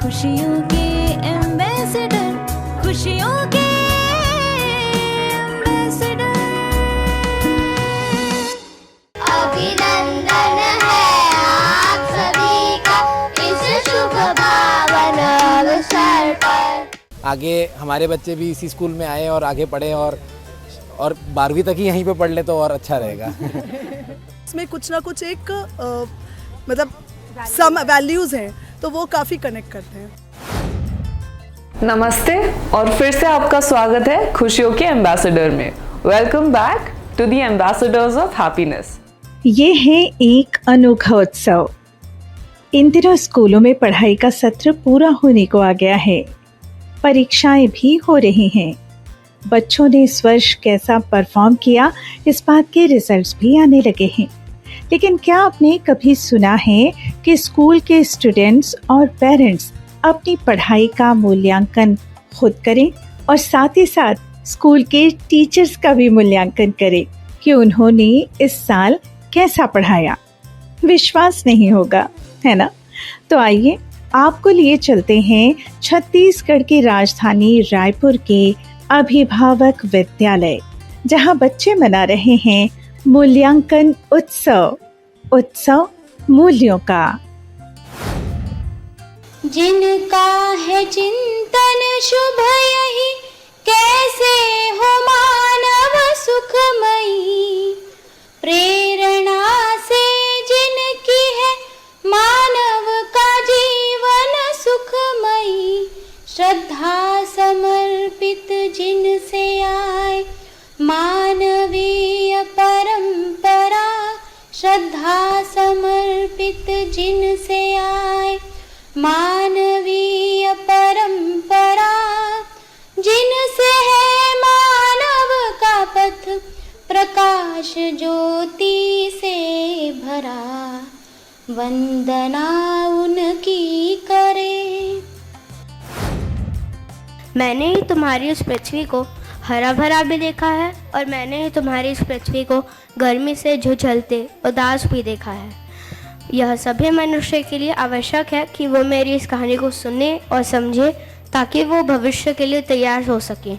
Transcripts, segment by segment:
खुशियों के एम्बेसडर, खुशियों के एम्बेसडर। अभिनंदन है आप सभी का इस शुभ पावन अवसर पर। आगे हमारे बच्चे भी इसी स्कूल में आए और आगे पढ़े और 12वीं तक ही यहीं पे पढ़ ले तो और अच्छा रहेगा। इसमें कुछ ना कुछ एक मतलब सम वैल्यूज़ हैं तो वो काफ़ी कनेक्ट करते हैं। नमस्ते और फिर से आपका स्वागत है खुशियों के एम्बेसडर में। Welcome back to the ambassadors of happiness. ये है एक अनोखा उत्सव। इन दिनों स्कूलों में पढ़ाई का सत्र पूरा होने को आ गया है, परीक्षाएं भी हो रही हैं। बच्चों ने इस वर्ष कैसा परफॉर्म किया, इस बात के रिजल्ट्स भी आने लगे हैं। लेकिन क्या आपने कभी सुना है कि स्कूल के स्टूडेंट्स और पेरेंट्स अपनी पढ़ाई का मूल्यांकन खुद करें और साथ ही साथ स्कूल के टीचर्स का भी मूल्यांकन करें कि उन्होंने इस साल कैसा पढ़ाया? विश्वास नहीं होगा, है ना? तो आइए आपको लिए चलते हैं छत्तीसगढ़ की राजधानी रायपुर के अभिभावक विद्यालय, जहां बच्चे मना रहे हैं मूल्यांकन उत्सव मूल्यों का। जिनका है चिंतन शुभ यही, कैसे हो मानव सुखमयी। प्रेरणा से जिनकी है मानव का जीवन सुखमयी। श्रद्धा समर्पित जिनसे आए मानवीय परंपरा। श्रद्धा समर्पित जिनसे आए मानवीय परंपरा। जिनसे है मानव का पथ प्रकाश ज्योति से भरा। वंदना उनकी करे। मैंने ही तुम्हारी उस पृथ्वी को हरा भरा भी देखा है और मैंने ही तुम्हारी इस पृथ्वी को गर्मी से झुलसते उदास भी देखा है। यह सभी मनुष्य के लिए आवश्यक है कि वो मेरी इस कहानी को सुने और समझे ताकि वो भविष्य के लिए तैयार हो सके।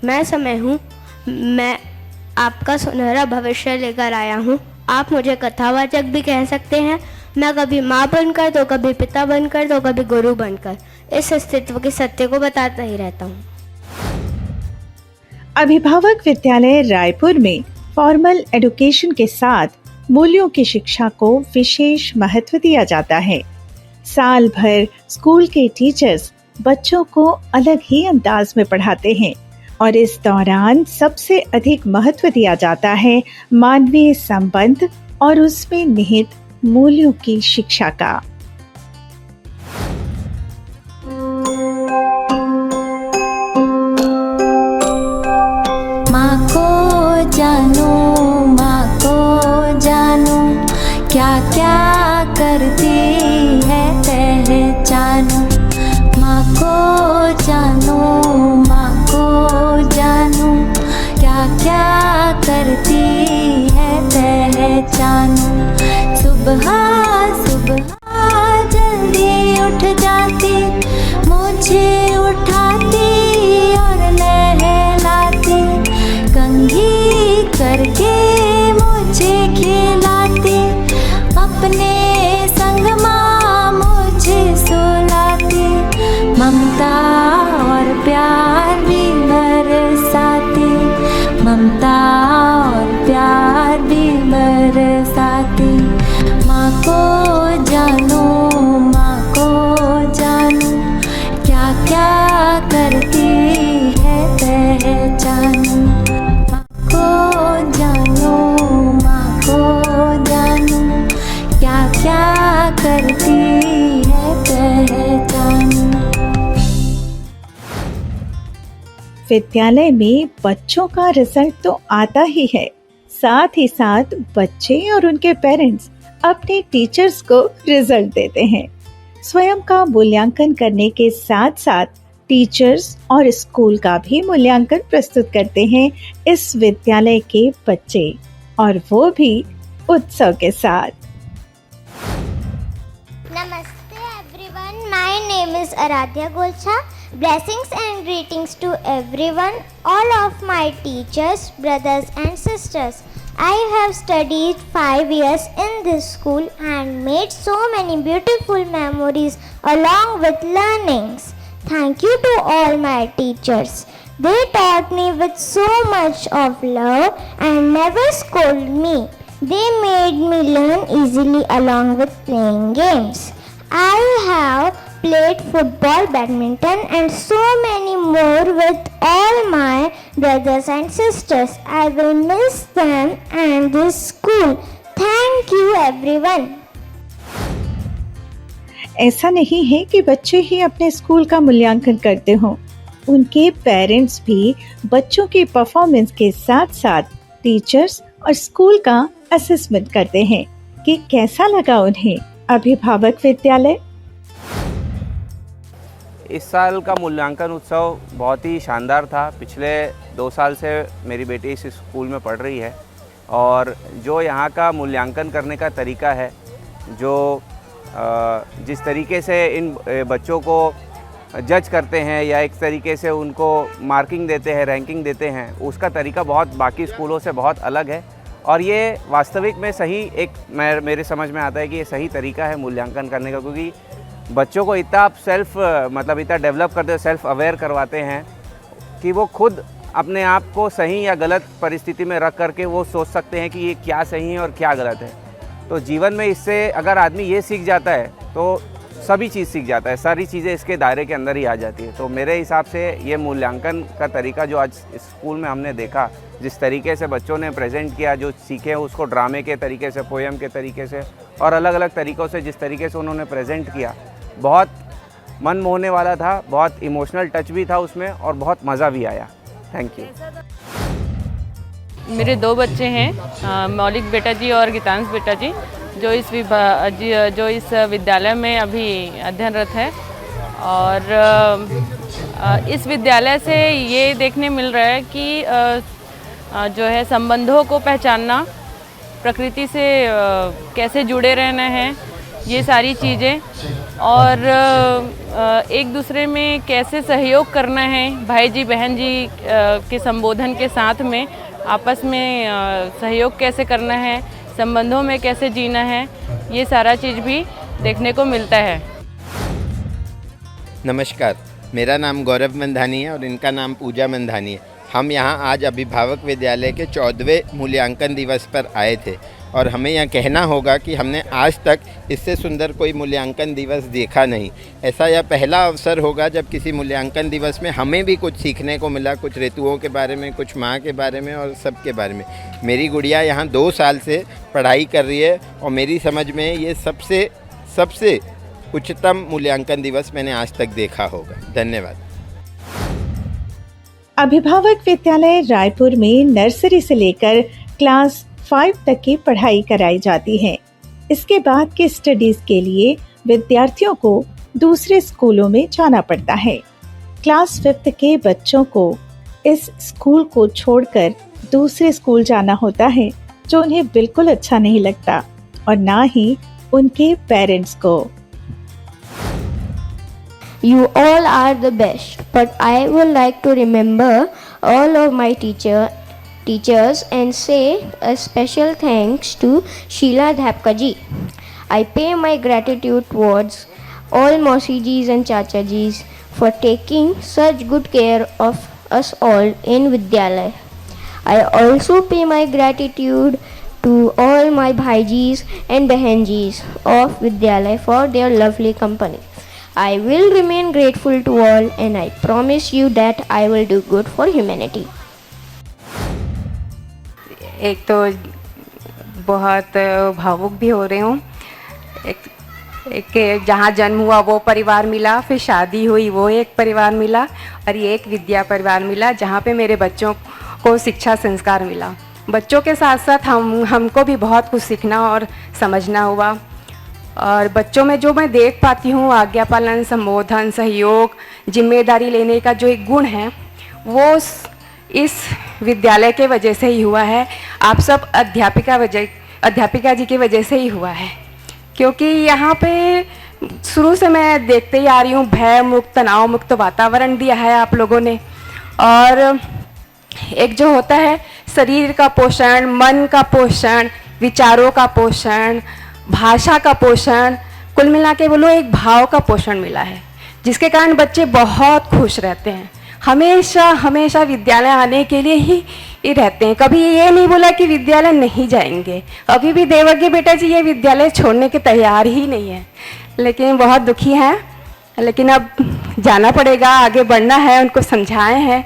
मैं समय हूँ, मैं आपका सुनहरा भविष्य लेकर आया हूँ। आप मुझे कथावाचक भी कह सकते हैं। मैं कभी माँ बनकर तो कभी पिता बनकर तो कभी गुरु बनकर इस अस्तित्व के सत्य को बताता ही रहता हूँ। अभिभावक विद्यालय रायपुर में फॉर्मल एजुकेशन के साथ मूल्यों की शिक्षा को विशेष महत्व दिया जाता है। साल भर स्कूल के टीचर्स बच्चों को अलग ही अंदाज में पढ़ाते हैं और इस दौरान सबसे अधिक महत्व दिया जाता है मानवीय संबंध और उसमें निहित मूल्यों की शिक्षा का। माँ को जानो क्या क्या करती है पहचानो। माँ को जानो क्या क्या करती है पहचानो। सुबह जल्दी उठ जाती, मुझे उठाती और नहलाती। कंघी करके मुझे खिलाती, अपने संग माँ मुझे सुलाती। ममता और प्यार भी बरसाती, ममता और प्यार भी बरसाती। माँ को जानो क्या क्या करती है पहचानो। माँ को जानो क्या क्या करती है पहचानो। विद्यालय में बच्चों का रिजल्ट तो आता ही है, साथ ही साथ बच्चे और उनके पेरेंट्स अपने टीचर्स को रिजल्ट देते हैं। स्वयं का मूल्यांकन करने के साथ साथ टीचर्स और स्कूल का भी मूल्यांकन प्रस्तुत करते हैं इस विद्यालय के बच्चे, और वो भी उत्सव के साथ। नमस्ते everyone, my name name is Aradhya Golcha. Blessings and greetings to everyone, all of my teachers, brothers and sisters. I have studied 5 years in this school and made so many beautiful memories along with learnings. Thank you to all my teachers. They taught me with so much of love and never scolded me. They made me learn easily along with playing games. I have played football, badminton and so many more with all my brothers and sisters. I will miss them and this school. Thank you everyone. ऐसा नहीं है कि बच्चे ही अपने school का मूल्यांकन करते हों, उनके पेरेंट्स भी बच्चों की परफॉर्मेंस के साथ साथ टीचर्स और स्कूल का असेसमेंट करते हैं कि कैसा लगा उन्हें अभिभावक विद्यालय। इस साल का मूल्यांकन उत्सव बहुत ही शानदार था। पिछले 2 साल से मेरी बेटी इस स्कूल में पढ़ रही है और जो यहाँ का मूल्यांकन करने का तरीका है, जो जिस तरीके से इन बच्चों को जज करते हैं या एक तरीके से उनको मार्किंग देते हैं, रैंकिंग देते हैं, उसका तरीका बहुत बाकी स्कूलों से बहुत अलग है और ये वास्तविक में सही मेरे समझ में आता है कि ये सही तरीका है मूल्यांकन करने का, क्योंकि बच्चों को इतना आप इतना डेवलप करते हो, सेल्फ अवेयर करवाते हैं कि वो खुद अपने आप को सही या गलत परिस्थिति में रख करके वो सोच सकते हैं कि ये क्या सही है और क्या गलत है। तो जीवन में इससे अगर आदमी ये सीख जाता है तो सभी चीज़ सीख जाता है, सारी चीज़ें इसके दायरे के अंदर ही आ जाती है। तो मेरे हिसाब से ये मूल्यांकन का तरीका जो आज स्कूल में हमने देखा, जिस तरीके से बच्चों ने प्रेजेंट किया, जो सीखे उसको ड्रामे के तरीके से, पोएम के तरीके से और अलग अलग तरीक़ों से जिस तरीके से उन्होंने प्रेजेंट किया, बहुत मन मोहने वाला था, बहुत इमोशनल टच भी था उसमें और बहुत मज़ा भी आया। Thank you. मेरे 2 बच्चे हैं, मौलिक बेटा जी और गीतांश बेटा जी, जो इस विद्यालय में अभी अध्ययनरत है। और इस विद्यालय से ये देखने मिल रहा है कि जो है संबंधों को पहचानना, प्रकृति से कैसे जुड़े रहना है, ये सारी चीज़ें, और एक दूसरे में कैसे सहयोग करना है, भाई जी बहन जी के संबोधन के साथ में आपस में सहयोग कैसे करना है, संबंधों में कैसे जीना है, ये सारा चीज़ भी देखने को मिलता है। नमस्कार, मेरा नाम गौरव मंधानी है और इनका नाम पूजा मंधानी है। हम यहाँ आज अभिभावक विद्यालय के 14वें मूल्यांकन दिवस पर आए थे और हमें यह कहना होगा कि हमने आज तक इससे सुंदर कोई मूल्यांकन दिवस देखा नहीं। ऐसा यह पहला अवसर होगा जब किसी मूल्यांकन दिवस में हमें भी कुछ सीखने को मिला, कुछ ऋतुओं के बारे में, कुछ माँ के बारे में और सब के बारे में। मेरी गुड़िया यहाँ 2 साल से पढ़ाई कर रही है और मेरी समझ में ये सबसे उच्चतम मूल्यांकन दिवस मैंने आज तक देखा होगा। धन्यवाद। अभिभावक विद्यालय रायपुर में नर्सरी से लेकर क्लास 5 तक की पढ़ाई कराई जाती है। इसके बाद के स्टडीज के लिए विद्यार्थियों को दूसरे स्कूलों में जाना पड़ता है। क्लास 5 के बच्चों को इस स्कूल को छोड़कर दूसरे स्कूल जाना होता है, जो उन्हें बिल्कुल अच्छा नहीं लगता और ना ही उनके पेरेंट्स को। You all are the best, but I would like to remember all of my teachers and say a special thanks to Sheila Dhapka ji. I pay my gratitude towards all Mausijis and Chachajis for taking such good care of us all in Vidyalaya. I also pay my gratitude to all my Bhaijis and Bahanjis of Vidyalaya for their lovely company. I will remain grateful to all and I promise you that I will do good for humanity. एक तो बहुत भावुक भी हो रही हूँ। एक जहाँ जन्म हुआ वो परिवार मिला, फिर शादी हुई वो एक परिवार मिला और ये एक विद्या परिवार मिला जहाँ पे मेरे बच्चों को शिक्षा संस्कार मिला। बच्चों के साथ साथ हमको भी बहुत कुछ सीखना और समझना हुआ और बच्चों में जो मैं देख पाती हूँ आज्ञा पालन, संबोधन, सहयोग, जिम्मेदारी लेने का जो एक गुण है वो इस विद्यालय के वजह से ही हुआ है। आप सब अध्यापिका जी की वजह से ही हुआ है, क्योंकि यहाँ पे शुरू से मैं देखते ही आ रही हूँ, भय मुक्त तनाव मुक्त वातावरण दिया है आप लोगों ने। और एक जो होता है शरीर का पोषण, मन का पोषण, विचारों का पोषण, भाषा का पोषण, कुल मिला के बोलो एक भाव का पोषण मिला है, जिसके कारण बच्चे बहुत खुश रहते हैं। हमेशा हमेशा विद्यालय आने के लिए ही रहते हैं। कभी ये नहीं बोला कि विद्यालय नहीं जाएंगे। अभी भी देवज्ञ बेटा जी ये विद्यालय छोड़ने के तैयार ही नहीं है, लेकिन बहुत दुखी हैं। लेकिन अब जाना पड़ेगा, आगे बढ़ना है, उनको समझाए हैं।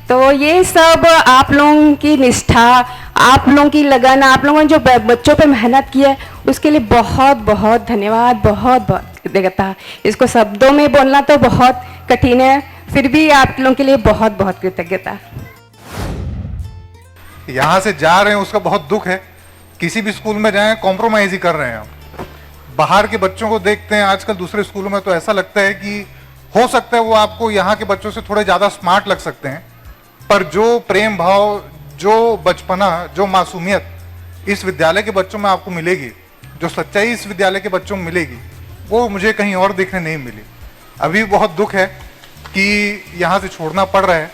तो ये सब आप लोगों की निष्ठा, आप लोगों की लगन, आप लोगों ने जो बच्चों पे मेहनत की है, उसके लिए बहुत बहुत धन्यवाद, बहुत बहुत कृतज्ञता। इसको शब्दों में बोलना तो बहुत कठिन है, फिर भी आप लोगों के लिए बहुत बहुत कृतज्ञता। यहाँ से जा रहे हैं उसका बहुत दुख है। किसी भी स्कूल में जाएं कॉम्प्रोमाइज ही कर रहे हैं हम। बाहर के बच्चों को देखते हैं आजकल दूसरे स्कूलों में, तो ऐसा लगता है कि हो सकता है वो आपको यहाँ के बच्चों से थोड़े ज़्यादा स्मार्ट लग सकते हैं, पर जो प्रेम भाव, जो बचपना, जो मासूमियत इस विद्यालय के बच्चों में आपको मिलेगी, जो सच्चाई इस विद्यालय के बच्चों में मिलेगी, वो मुझे कहीं और देखने नहीं मिली। अभी बहुत दुख है कि यहाँ से छोड़ना पड़ रहा है,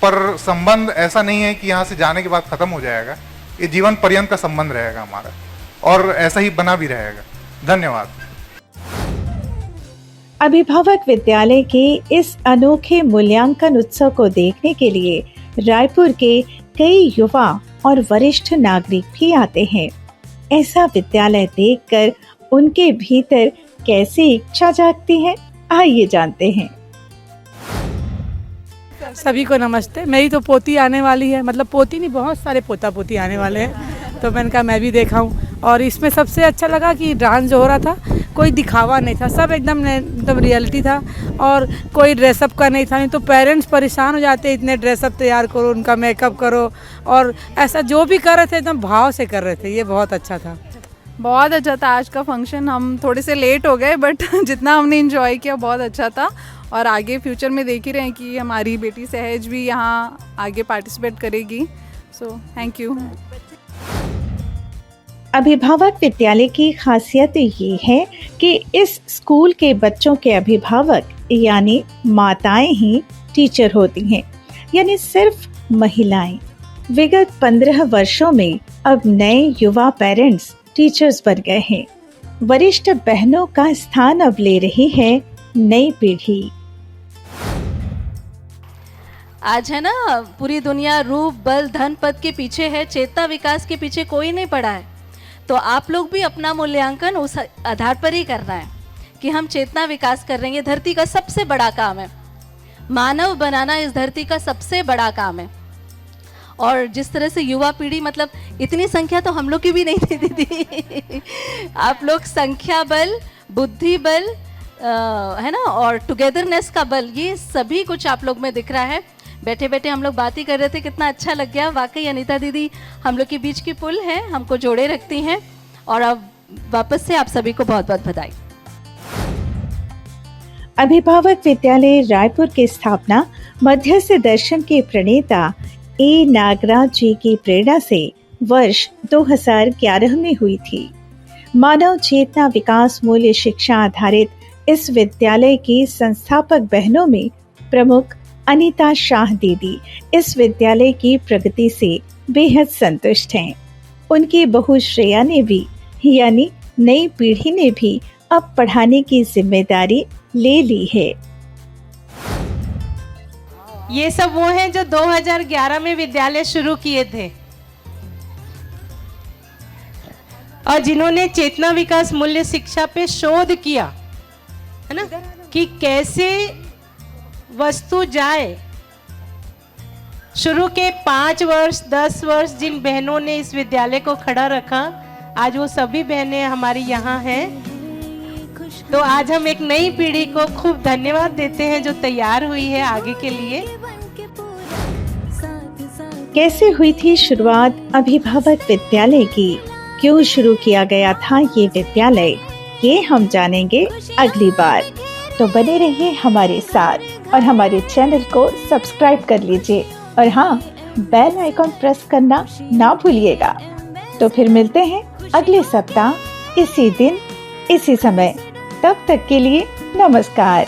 पर संबंध ऐसा नहीं है कि यहाँ से जाने के बाद खत्म हो जाएगा। ये जीवन पर्यंत का संबंध रहेगा हमारा, और ऐसा ही बना भी रहेगा। धन्यवाद। अभिभावक विद्यालय के इस अनोखे मूल्यांकन उत्सव को देखने के लिए रायपुर के कई युवा और वरिष्ठ नागरिक भी आते हैं। ऐसा विद्यालय देखकर उनके भीतर कैसी इच्छा जागती है, आइए जानते हैं। सभी को नमस्ते। मेरी तो पोती आने वाली है, मतलब पोती नहीं, बहुत सारे पोता पोती आने वाले हैं, तो मैंने कहा मैं भी देखा हूँ। और इसमें सबसे अच्छा लगा कि डांस जो हो रहा था कोई दिखावा नहीं था, सब एकदम रियलिटी था, और कोई ड्रेसअप का नहीं था। नहीं तो पेरेंट्स परेशान हो जाते, इतने ड्रेसअप तैयार करो, उनका मेकअप करो, और ऐसा जो भी कर रहे थे एकदम भाव से कर रहे थे। ये बहुत अच्छा था, बहुत अच्छा था आज का फंक्शन। हम थोड़े से लेट हो गए, बट जितना हमने एंजॉय किया बहुत अच्छा था। और आगे फ्यूचर में देख ही रहे हैं कि हमारी बेटी सहज भी यहाँ आगे पार्टिसिपेट करेगी। So thank you. अभिभावक विद्यालय की खासियत ये है कि इस स्कूल के बच्चों के अभिभावक यानी माताएं ही टीचर होती हैं, यानी सिर्फ महिलाएं। विगत 15 वर्षों में अब नए युवा पेरेंट्स टीचर्स बन गए हैं। वरिष्ठ बहनों का स्थान अब ले रही है नई पीढ़ी। आज है ना, पूरी दुनिया रूप, बल, धन, पद के पीछे है, चेतना विकास के पीछे कोई नहीं पड़ा है। तो आप लोग भी अपना मूल्यांकन उस आधार पर ही करना है कि हम चेतना विकास कर रहे हैं। धरती का सबसे बड़ा काम है, मानव बनाना इस धरती का सबसे बड़ा काम है। और जिस तरह से युवा पीढ़ी, मतलब इतनी संख्या तो हम लोग की भी नहीं थी दीदी। आप लोग संख्या बल, बुद्धि बल, है ना, और टुगेदरनेस का बल, ये सभी कुछ आप लोग में दिख रहा है। बैठे बैठे हम लोग बात ही कर रहे थे, कितना अच्छा लग गया। वाकई अनीता दीदी हम लोग के बीच की पुल है, हमको जोड़े रखती हैं। और अब वापस से आप सभी को बहुत बहुत बधाई। अभिभावक विद्यालय रायपुर की स्थापना मध्यस्थ दर्शन के प्रणेता ए नागराज जी की प्रेरणा से वर्ष 2011 में हुई थी। मानव चेतना विकास मूल्य शिक्षा आधारित इस विद्यालय की संस्थापक बहनों में प्रमुख अनीता शाह दीदी इस विद्यालय की प्रगति से बेहद संतुष्ट हैं। उनकी बहू श्रेया ने भी, यानी नई पीढ़ी ने भी अब पढ़ाने की जिम्मेदारी ले ली है। ये सब वो हैं जो 2011 में विद्यालय शुरू किए थे और जिन्होंने चेतना विकास मूल्य शिक्षा पे शोध किया, है ना, कि कैसे वस्तु जाए। शुरू के 5 वर्ष 10 वर्ष जिन बहनों ने इस विद्यालय को खड़ा रखा, आज वो सभी बहनें हमारी यहाँ हैं। तो आज हम एक नई पीढ़ी को खूब धन्यवाद देते हैं जो तैयार हुई है आगे के लिए। कैसे हुई थी शुरुआत अभिभावक विद्यालय की, क्यों शुरू किया गया था ये विद्यालय, ये हम जानेंगे अगली बार। तो बने रहिए हमारे साथ और हमारे चैनल को सब्सक्राइब कर लीजिए, और हाँ, बेल आइकॉन प्रेस करना ना भूलिएगा। तो फिर मिलते हैं अगले सप्ताह इसी दिन इसी समय। तब तक के लिए नमस्कार।